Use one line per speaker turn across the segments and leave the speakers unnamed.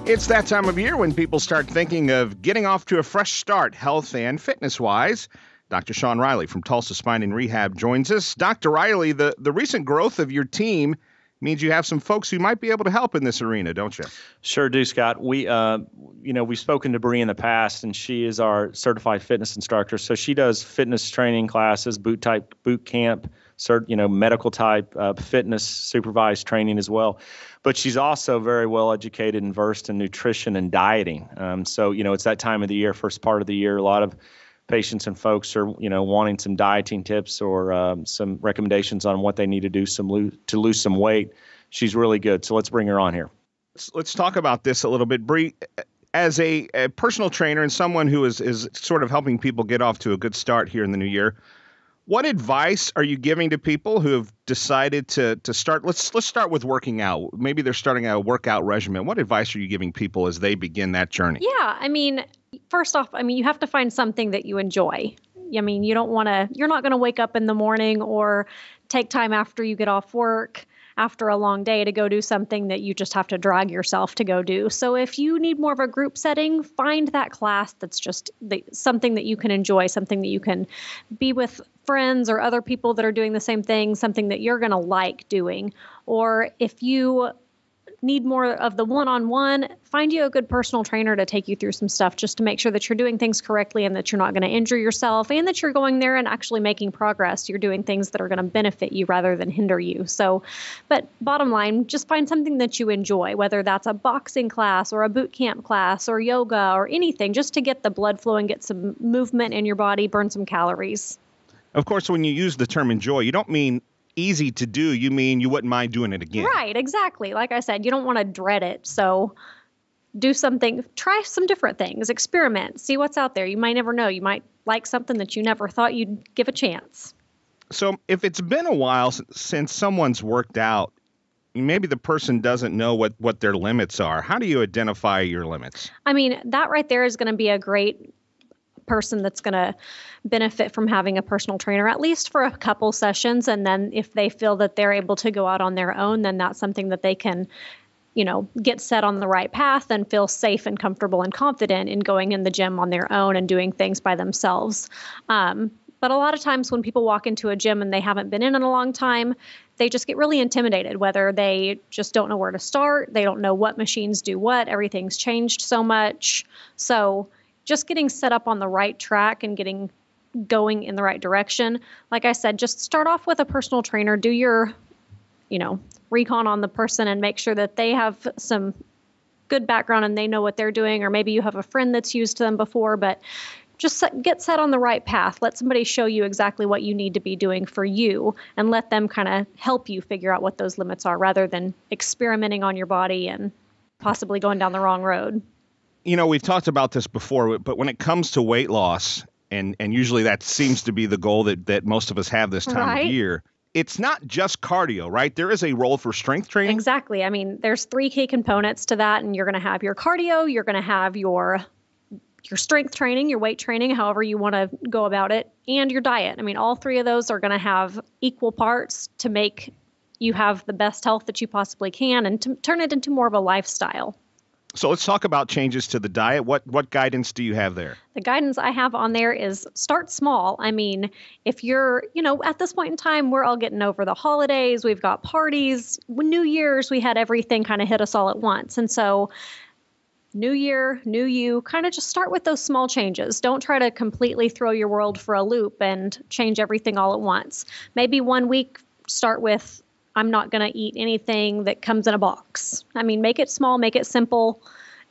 It's that time of year when people start thinking of getting off to a fresh start, health and fitness-wise. Dr. Sean Riley from Tulsa Spine and Rehab joins us. Dr. Riley, the recent growth of your team means you have some folks who might be able to help in this arena, don't you?
Sure do, Scott. We've spoken to Bree in the past, and she is our certified fitness instructor. So she does fitness training classes, boot camp, medical type fitness supervised training as well. But she's also very well educated and versed in nutrition and dieting. So it's that time of the year, first part of the year, a lot of patients and folks are, wanting some dieting tips or some recommendations on what they need to do to lose some weight. She's really good. So let's bring her on here.
Let's talk about this a little bit. Bree, as a personal trainer and someone who is sort of helping people get off to a good start here in the new year, what advice are you giving to people who have decided to start? Let's start with working out. Maybe they're starting a workout regimen. What advice are you giving people as they begin that journey?
Yeah, first off, you have to find something that you enjoy. You're not going to wake up in the morning or take time after you get off work after a long day to go do something that you just have to drag yourself to go do. So if you need more of a group setting, find that class that's just something that you can enjoy, something that you can be with friends or other people that are doing the same thing, something that you're going to like doing. Or if you need more of the one-on-one, find you a good personal trainer to take you through some stuff just to make sure that you're doing things correctly and that you're not going to injure yourself and that you're going there and actually making progress. You're doing things that are going to benefit you rather than hinder you. So, but bottom line, just find something that you enjoy, whether that's a boxing class or a boot camp class or yoga or anything, just to get the blood flowing, get some movement in your body, burn some calories.
Of course, when you use the term enjoy, you don't mean easy to do, you mean you wouldn't mind doing it again.
Right, exactly. Like I said, you don't want to dread it. So do something, try some different things, experiment, see what's out there. You might never know. You might like something that you never thought you'd give a chance.
So if it's been a while since someone's worked out, maybe the person doesn't know what their limits are. How do you identify your limits?
That right there is going to be a great person that's going to benefit from having a personal trainer, at least for a couple sessions. And then if they feel that they're able to go out on their own, then that's something that they can, get set on the right path and feel safe and comfortable and confident in going in the gym on their own and doing things by themselves. But a lot of times when people walk into a gym and they haven't been in a long time, they just get really intimidated, whether they just don't know where to start. They don't know what machines do what. Everything's changed so much. So just getting set up on the right track and getting going in the right direction. Like I said, just start off with a personal trainer, do your, recon on the person and make sure that they have some good background and they know what they're doing. Or maybe you have a friend that's used them before, but just get set on the right path. Let somebody show you exactly what you need to be doing for you and let them kind of help you figure out what those limits are rather than experimenting on your body and possibly going down the wrong road.
We've talked about this before, but when it comes to weight loss, and usually that seems to be the goal that most of us have this time of year, it's not just cardio, right? There is a role for strength training.
Exactly. There's 3 key components to that, and you're going to have your cardio, you're going to have your strength training, your weight training, however you want to go about it, and your diet. All 3 of those are going to have equal parts to make you have the best health that you possibly can and to turn it into more of a lifestyle.
So let's talk about changes to the diet. What guidance do you have there?
The guidance I have on there is start small. If you're, at this point in time, we're all getting over the holidays. We've got parties. New Year's, we had everything kind of hit us all at once. And so new year, new you, kind of just start with those small changes. Don't try to completely throw your world for a loop and change everything all at once. Maybe one week, start with, I'm not going to eat anything that comes in a box. Make it small, make it simple,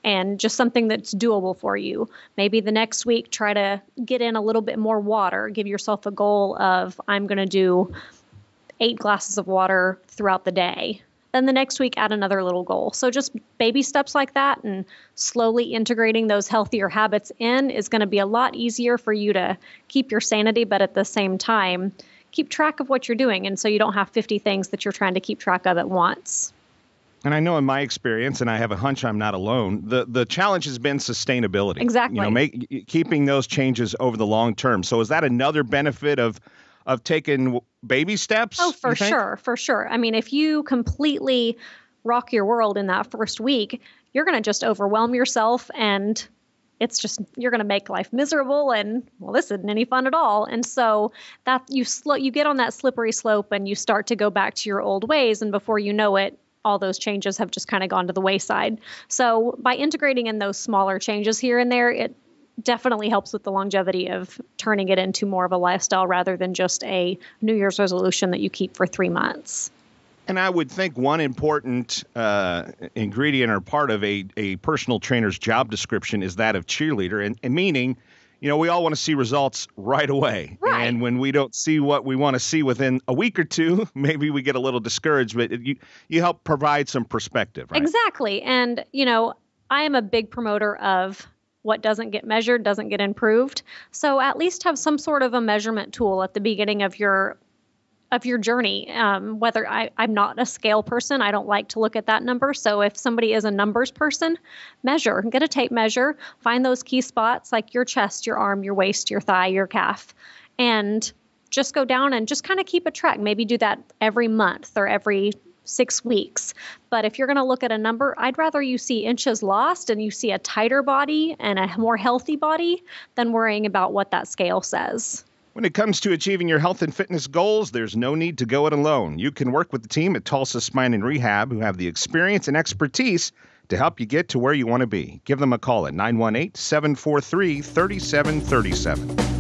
and just something that's doable for you. Maybe the next week, try to get in a little bit more water. Give yourself a goal of, I'm going to do 8 glasses of water throughout the day. Then the next week, add another little goal. So just baby steps like that and slowly integrating those healthier habits in is going to be a lot easier for you to keep your sanity, but at the same time, keep track of what you're doing. And so you don't have 50 things that you're trying to keep track of at once.
And I know in my experience, and I have a hunch I'm not alone, the challenge has been sustainability.
Exactly.
Keeping those changes over the long term. So is that another benefit of taking baby steps?
Oh, for sure. For sure. If you completely rock your world in that first week, you're going to just overwhelm yourself, and you're going to make life miserable, and well, this isn't any fun at all. And so that you get on that slippery slope and you start to go back to your old ways. And before you know it, all those changes have just kind of gone to the wayside. So by integrating in those smaller changes here and there, it definitely helps with the longevity of turning it into more of a lifestyle rather than just a New Year's resolution that you keep for 3 months.
And I would think one important ingredient or part of a personal trainer's job description is that of cheerleader, and meaning, we all want to see results right away.
Right.
And when we don't see what we want to see within a week or two, maybe we get a little discouraged, but you help provide some perspective, right?
Exactly. And, I am a big promoter of what doesn't get measured doesn't get improved. So at least have some sort of a measurement tool at the beginning of your journey. Whether I'm not a scale person, I don't like to look at that number. So if somebody is a numbers person, get a tape measure, find those key spots like your chest, your arm, your waist, your thigh, your calf, and just go down and just kind of keep a track. Maybe do that every month or every 6 weeks. But if you're going to look at a number, I'd rather you see inches lost and you see a tighter body and a more healthy body than worrying about what that scale says.
When it comes to achieving your health and fitness goals, there's no need to go it alone. You can work with the team at Tulsa Spine and Rehab, who have the experience and expertise to help you get to where you want to be. Give them a call at 918-743-3737.